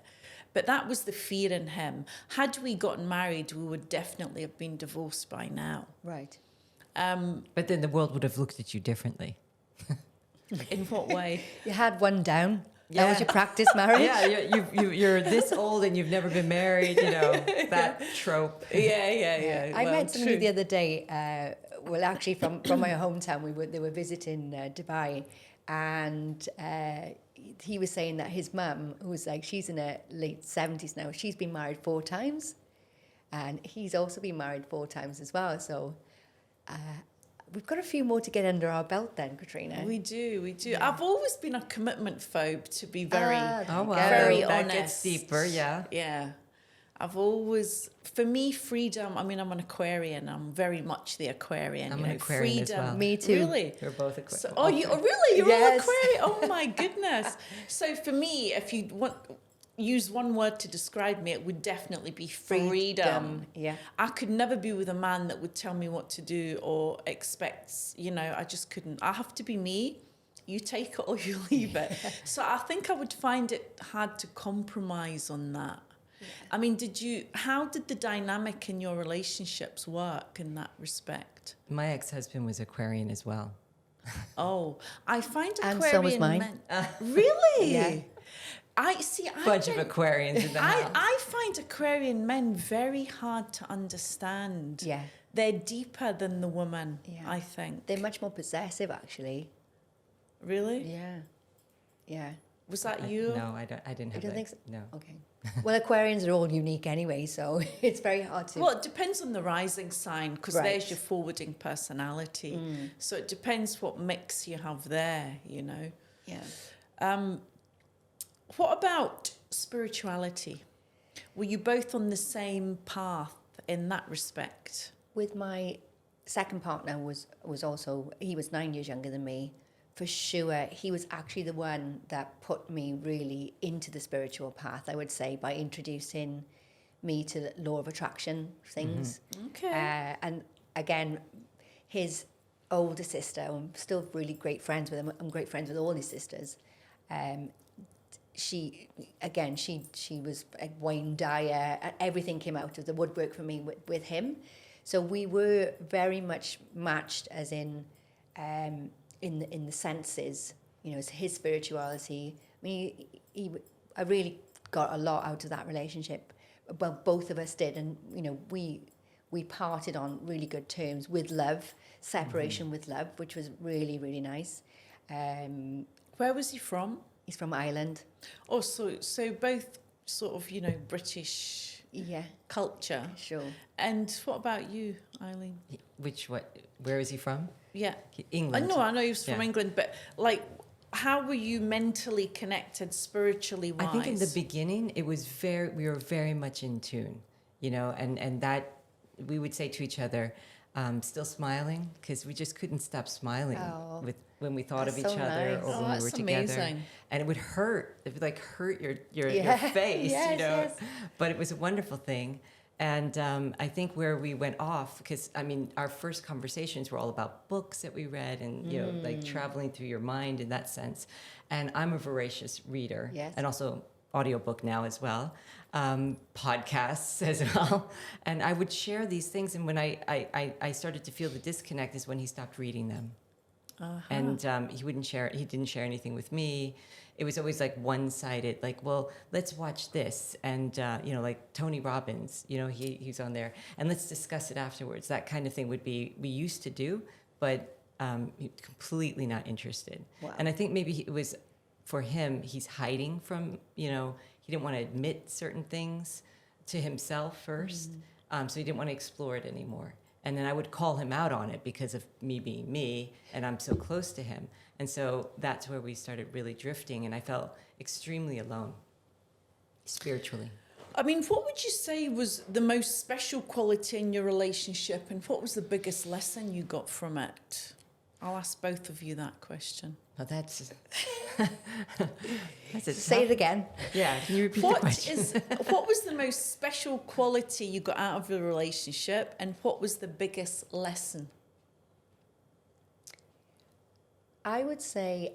But that was the fear in him. Had we gotten married, we would definitely have been divorced by now. Right. But then the world would have looked at you differently. In what way? You had one down. That Yeah. was your practice marriage? Yeah, you're this old and you've never been married, that trope. Yeah. I Well, met somebody true. the other day, actually from my hometown. They were visiting Dubai, and he was saying that his mum, who's like, she's in her late 70s now, she's been married 4 times, and he's also been married 4 times as well. So we've got a few more to get under our belt then, Katrina. We do. Yeah. I've always been a commitment phobe, to be very, Oh, wow. very That honest. gets deeper, yeah. Yeah. I've always, for me, freedom, I mean, I'm an Aquarian. I'm very much the Aquarian. I'm an Aquarian as well. Me too. Really? We're both Aquarius. So, really? You're all Yes. Aquarian? Oh, my goodness. So for me, if you use one word to describe me, it would definitely be freedom. Yeah. I could never be with a man that would tell me what to do or expects, I just couldn't. I have to be me. You take it or you leave it. So I think I would find it hard to compromise on that. Yeah. I mean, how did the dynamic in your relationships work in that respect? My ex-husband was Aquarian as well. Oh, I find Aquarian And so was mine. men... Really? Yeah. Bunch of Aquarians in the house. I find Aquarian men very hard to understand. Yeah. They're deeper than the woman, Yeah. I think. They're much more possessive, actually. Really? Yeah. Yeah. Was that you? No, I didn't have don't that. think so? No. Okay. Well, Aquarians are all unique anyway, so it's very hard to... Well, it depends on the rising sign, because Right. there's your forwarding personality. So it depends what mix you have there, Yeah. What about spirituality? Were you both on the same path in that respect? With my second partner was also... He was 9 years younger than me. For sure, he was actually the one that put me really into the spiritual path, I would say, by introducing me to the law of attraction things. Okay. And again, his older sister, I'm still really great friends with him. I'm great friends with all his sisters. She was a Wayne Dyer, and everything came out of the woodwork for me with him. So we were very much matched, as in the senses, as his spirituality. I mean, I really got a lot out of that relationship. Well, both of us did, and we parted on really good terms with love, separation with love, which was really, really nice. Where was he from? He's from Ireland. Oh, so both sort of, British Yeah, culture. sure. And what about you, Eileen? Where is he from? Yeah. England. I know he was from Yeah. England, but how were you mentally connected spiritually wise? I think in the beginning we were very much in tune, and that we would say to each other, still smiling, because we just couldn't stop smiling Oh, when we thought of that's each so other nice. or Oh, when we were that's together. amazing. And it would hurt. It would like hurt your Yeah. face, Yes, you know. yes. But it was a wonderful thing. And I think where we went off, because I mean, our first conversations were all about books that we read and, you know, like traveling through your mind in that sense. And I'm a voracious reader, Yes. and also audiobook now as well, podcasts as well. And I would share these things. And when I started to feel the disconnect is when he stopped reading them. And he didn't share anything with me. It was always like one-sided, like, well, let's watch this. And, you know, like Tony Robbins, you know, he's on there. And let's discuss it afterwards. That kind of thing would be, we used to do, but completely not interested. Wow. And I think maybe it was, for him, he's hiding from, you know, he didn't want to admit certain things to himself first. So he didn't want to explore it anymore. And then I would call him out on it because of me being me, and I'm so close to him. And so that's where we started really drifting, and I felt extremely alone, spiritually. I mean, what would you say was the most special quality in your relationship, and what was the biggest lesson you got from it? I'll ask both of you that question. Well, that's a Say it tough- again. Yeah, can you repeat the What question? what was the most special quality you got out of the relationship, and what was the biggest lesson? I would say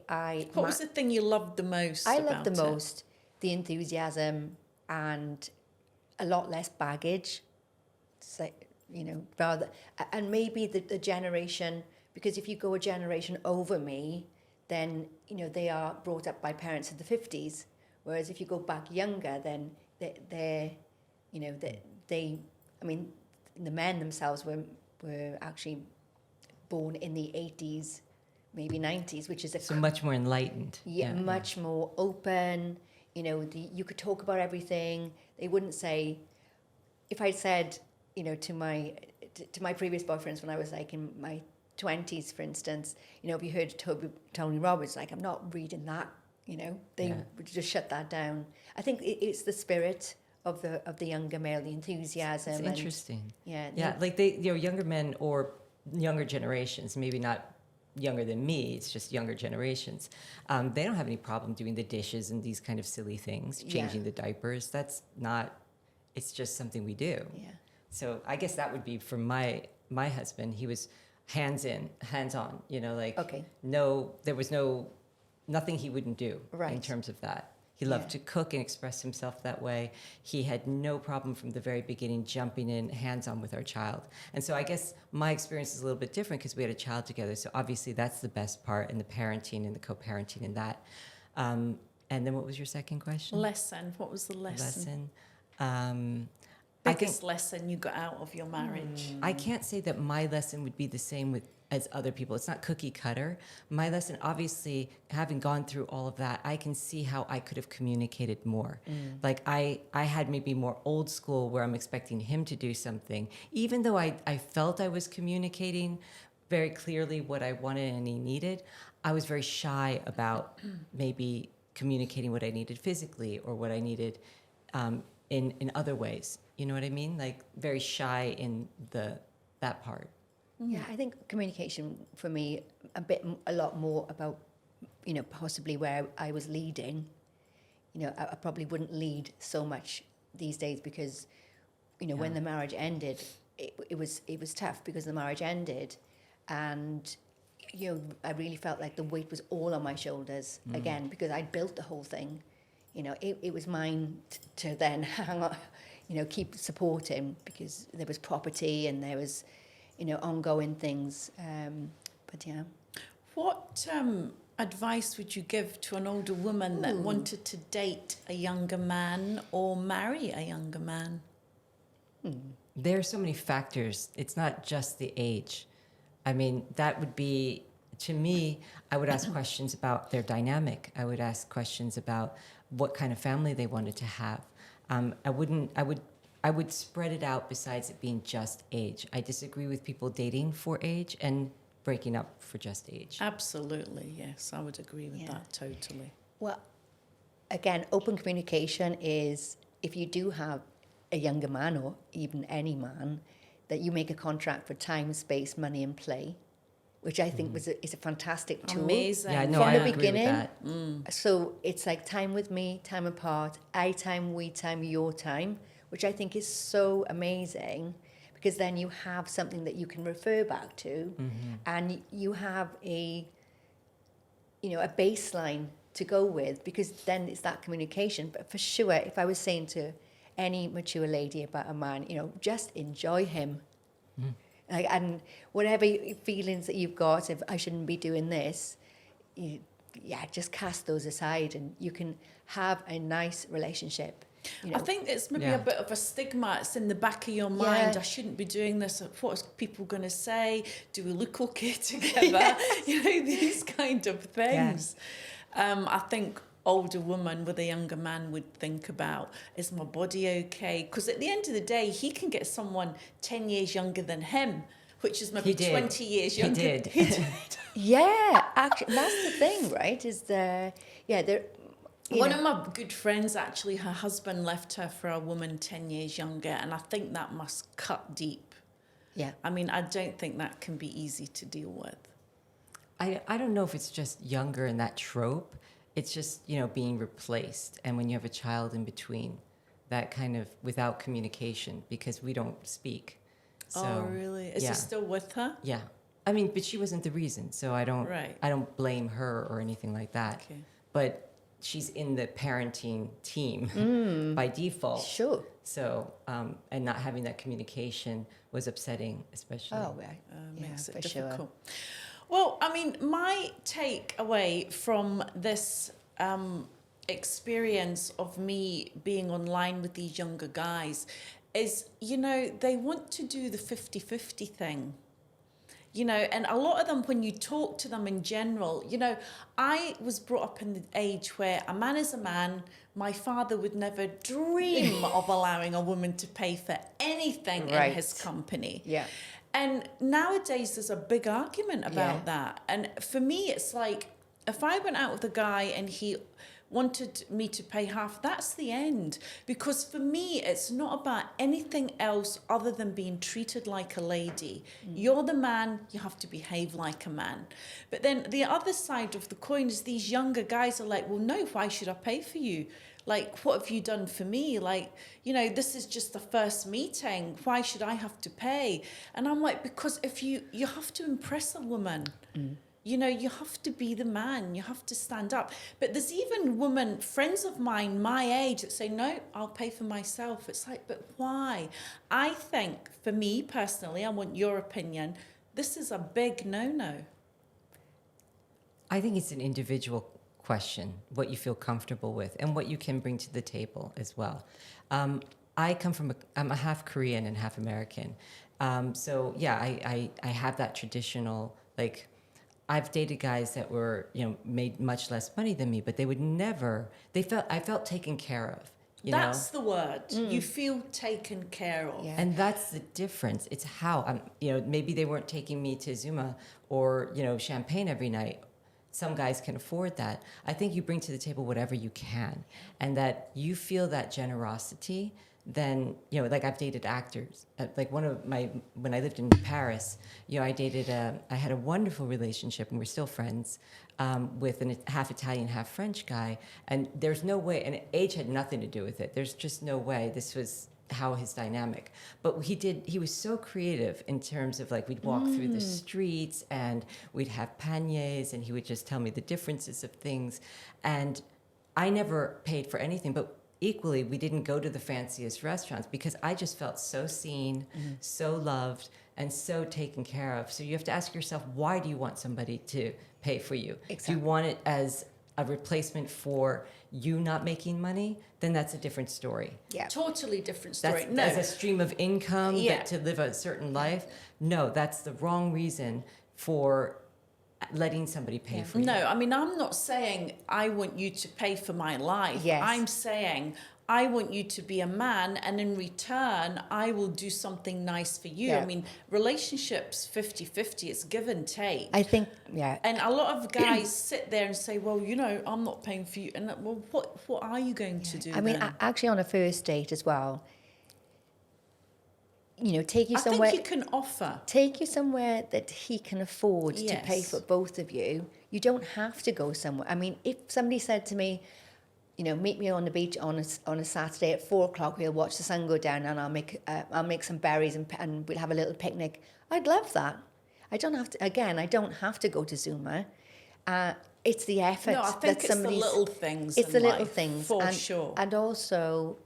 What was the thing you loved the most? I about loved the it? most the enthusiasm and a lot less baggage. So, you know, rather, and maybe the generation, because if you go a generation over me, then, you know, they are brought up by parents in the 50s. Whereas if you go back younger, then they're you know, they, I mean, the men themselves were actually born in the 80s, maybe 90s, which is So much more enlightened. much more open. You know, you could talk about everything. They wouldn't say, if I'd said, you know, to my previous boyfriends when I was like in my 20s, for instance, you know, if you heard Tony Robbins, like, I'm not reading that, you know, they would just shut that down. I think it's the spirit of the younger male, the enthusiasm. It's and, interesting. Yeah. Like they, you know, younger men or younger generations, maybe not younger than me, it's just younger generations. They don't have any problem doing the dishes and these kind of silly things, changing the diapers. That's not, it's just something we do. Yeah. So I guess that would be for my husband. He was hands on, you know, like there was nothing he wouldn't do in terms of that. He loved to cook and express himself that way. He had no problem from the very beginning jumping in hands-on with our child. And so I guess my experience is a little bit different because we had a child together. So obviously that's the best part, and the parenting and the co-parenting and that. And then what was your second question? Lesson. What was the lesson? Biggest lesson you got out of your marriage? I can't say that my lesson would be the same as other people. It's not cookie cutter. My lesson, obviously, having gone through all of that, I can see how I could have communicated more. Like I had maybe more old school where I'm expecting him to do something. Even though I felt I was communicating very clearly what I wanted and he needed, I was very shy about maybe communicating what I needed physically or what I needed in other ways. You know what I mean? Like very shy in that part. Yeah, I think communication for me a lot more about, you know, possibly where I was leading. You know, I probably wouldn't lead so much these days because, you know, when the marriage ended, it was tough because the marriage ended, and you know, I really felt like the weight was all on my shoulders again because I'd built the whole thing. You know, it was mine to then hang on, you know, keep supporting because there was property and there was, you know, ongoing things. But yeah. What advice would you give to an older woman that wanted to date a younger man or marry a younger man? There are so many factors. It's not just the age. I mean, that would be, to me, I would ask questions about their dynamic. I would ask questions about what kind of family they wanted to have. I would spread it out besides it being just age. I disagree with people dating for age and breaking up for just age. Absolutely, yes. I would agree with that totally. Well, again, open communication is, if you do have a younger man or even any man, that you make a contract for time, space, money, and play, which I think is a fantastic tool. Amazing. Yeah, no, From I the agree beginning. with that. So it's like time with me, time apart, I time, we time, your time, which I think is so amazing, because then you have something that you can refer back to, and you have a baseline to go with, because then it's that communication. But for sure, if I was saying to any mature lady about a man, just enjoy him. Like, and whatever feelings that you've got, if I shouldn't be doing this, just cast those aside, and you can have a nice relationship. I think it's maybe Yeah. a bit of a stigma. It's in the back of your mind. Yeah. I shouldn't be doing this. What are people going to say? Do we look okay together? These kind of things. I think older woman with a younger man would think about, is my body okay? Because at the end of the day, he can get someone 10 years younger than him, which is maybe He did. 20 years younger. He did. Yeah, actually, that's the thing, right? One of my good friends, actually, her husband left her for a woman 10 years younger, and I think that must cut deep. Yeah. I mean, I don't think that can be easy to deal with. I don't know if it's just younger in that trope. It's just, being replaced. And when you have a child in between, that kind of without communication, because we don't speak. So, Oh, really? Is yeah. he still with her? Yeah. I mean, but she wasn't the reason. So I don't Right. I don't blame her or anything like that. Okay. But she's in the parenting team by default. Sure. So, and not having that communication was upsetting, especially. Oh, right. Makes it for sure. difficult. Well, I mean, my takeaway from this experience of me being online with these younger guys is, they want to do the 50-50 thing. And a lot of them, when you talk to them in general, I was brought up in the age where a man is a man. My father would never dream of allowing a woman to pay for anything in his company. Yeah. And nowadays there's a big argument about that. And for me, it's like, if I went out with a guy and he wanted me to pay half, that's the end. Because for me, it's not about anything else other than being treated like a lady. You're the man, you have to behave like a man. But then the other side of the coin is these younger guys are like, well, no, why should I pay for you? Like, what have you done for me? Like, this is just the first meeting. Why should I have to pay? And I'm like, because if you have to impress a woman. You have to be the man. You have to stand up. But there's even women, friends of mine, my age, that say, no, I'll pay for myself. It's like, but why? I think, for me personally, I want your opinion, this is a big no-no. I think it's an individual question, what you feel comfortable with and what you can bring to the table as well. I'm a half Korean and half American. So yeah, I have that traditional, like, I've dated guys that were, made much less money than me, but they would never, I felt taken care of. That's the word. You feel taken care of. Yeah. And that's the difference. It's how, maybe they weren't taking me to Zuma or, champagne every night. Some guys can afford that. I think you bring to the table whatever you can, and that you feel that generosity. Then, like I've dated actors. Like when I lived in Paris, I had a wonderful relationship, and we're still friends, with a half Italian, half French guy. And there's no way, and age had nothing to do with it. There's just no way. This was how his dynamic. But he was so creative in terms of, like, we'd walk through the streets and we'd have paniers, and he would just tell me the differences of things. And I never paid for anything, but equally, we didn't go to the fanciest restaurants because I just felt so seen, so loved, and so taken care of. So you have to ask yourself, why do you want somebody to pay for you? Exactly. Do you want it as a replacement for you not making money? Then that's a different story. Yeah. Totally different story. That's as a stream of income Yeah. that to live a certain life. No, that's the wrong reason for letting somebody pay for you. No, I mean, I'm not saying I want you to pay for my life. Yes. I'm saying I want you to be a man, and in return, I will do something nice for you. Yeah. I mean, relationships 50-50, it's give and take. I think, yeah. And a lot of guys sit there and say, well, I'm not paying for you. And well, what are you going to do I mean, then? actually, on a first date as well, take you I somewhere. think you can offer. Take you somewhere that he can afford to pay Yes. for both of you. You don't have to go somewhere. I mean, if somebody said to me, meet me on the beach on a Saturday at 4:00, we'll watch the sun go down, and I'll make some berries and we'll have a little picnic. I'd love that. I don't have to. Again, I don't have to go to Zuma. It's the effort. No, I think that it's the little things. It's in the little life, things, for sure. and also.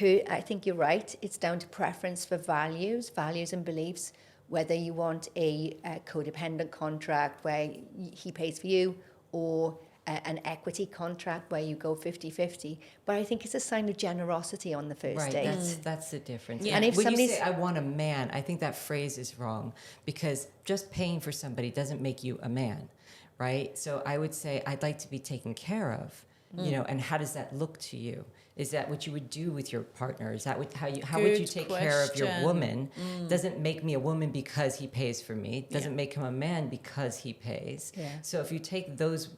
I think you're right. It's down to preference for values and beliefs, whether you want a codependent contract where he pays for you, or an equity contract where you go 50-50. But I think it's a sign of generosity on the first date. That's the difference. Yeah. And if when you somebody's say I want a man, I think that phrase is wrong, because just paying for somebody doesn't make you a man, right? So I would say I'd like to be taken care of, and how does that look to you? Is that what you would do with your partner? Is that how would you Good take care of your question. woman? Doesn't make me a woman because he pays for me. Doesn't make him a man because he pays. Yeah. So if you take those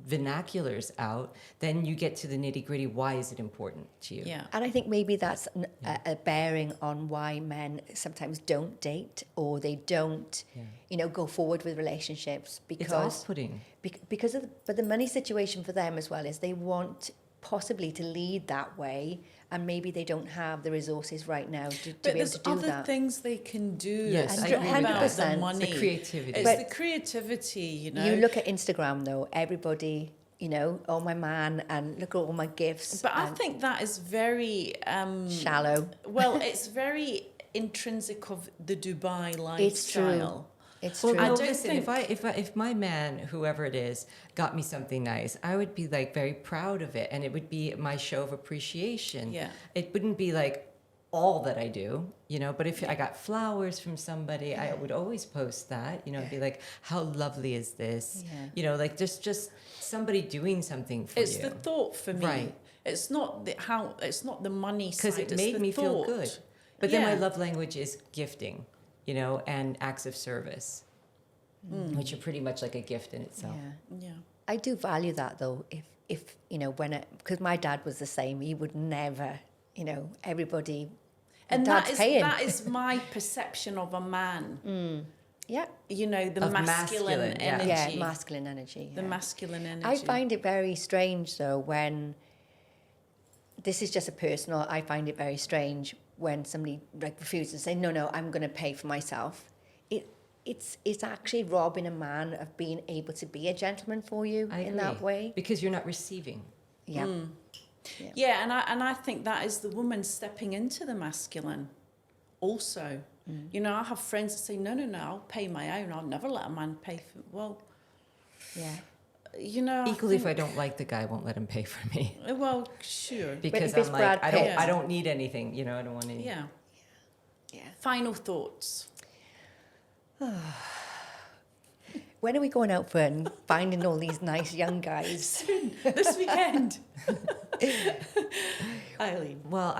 vernaculars out, then you get to the nitty gritty. Why is it important to you? Yeah. And I think maybe that's a bearing on why men sometimes don't date, or they don't, go forward with relationships, It's because off-putting. because of but the money situation for them as well is they want possibly to lead that way, and maybe they don't have the resources right now to But be able to do there's other that. things they can do. Yes, It's I not agree with about that. the 100%. money. The creativity. It's But the creativity, You look at Instagram though, everybody, oh, my man, and look at all my gifts. But I and think that is very shallow. Well, it's very intrinsic of the Dubai lifestyle. It's true. It's Well, true. I no, don't listen. think- If my man, whoever it is, got me something nice, I would be like very proud of it, and it would be my show of appreciation. Yeah. It wouldn't be like all that I do, But if I got flowers from somebody, I would always post that. Be like, how lovely is this? Yeah. Like just somebody doing something for It's you. the thought for me. Right. It's not it's not the money side. Because it it's made the me feel thought. good. But then my Yeah. love language is gifting, and acts of service, which are pretty much like a gift in itself. Yeah. Yeah. I do value that though. If because my dad was the same, he would never, everybody. And Dad's paying. that is my perception of a man. Yeah. The Of masculine masculine, yeah. energy. Yeah, masculine energy. The yeah. masculine energy. I find it very strange though when, this is just a personal, I find it very strange when somebody refuses to say, no, I'm going to pay for myself. It's actually robbing a man of being able to be a gentleman for you I in that agree. way. Because you're not receiving. Yeah. Yeah, and I think that is the woman stepping into the masculine also. I have friends that say, no, I'll pay my own. I'll never let a man pay for... Well, Yeah. Equally, if I don't like the guy, I won't let him pay for me. Well, sure. Because if it's I'm like, Brad I Pitt- don't need anything, I don't want any. Yeah. Yeah. Final thoughts. When are we going out for and finding all these nice young guys? This weekend. Eileen. Well,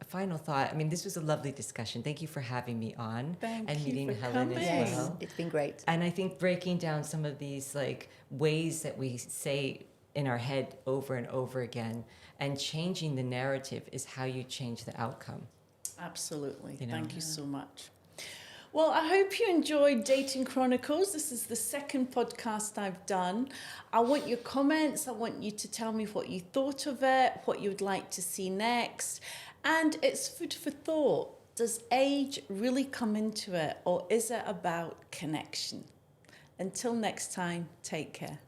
final thought. I mean, this was a lovely discussion. Thank you for having me on Thank and you meeting for Helen coming. as Yes, well. it's been great. And I think breaking down some of these ways that we say in our head over and over again, and changing the narrative is how you change the outcome. Absolutely. You know? Thank you so much. Well, I hope you enjoyed Dating Chronicles. This is the second podcast I've done. I want your comments. I want you to tell me what you thought of it, what you would like to see next. And it's food for thought. Does age really come into it, or is it about connection? Until next time, take care.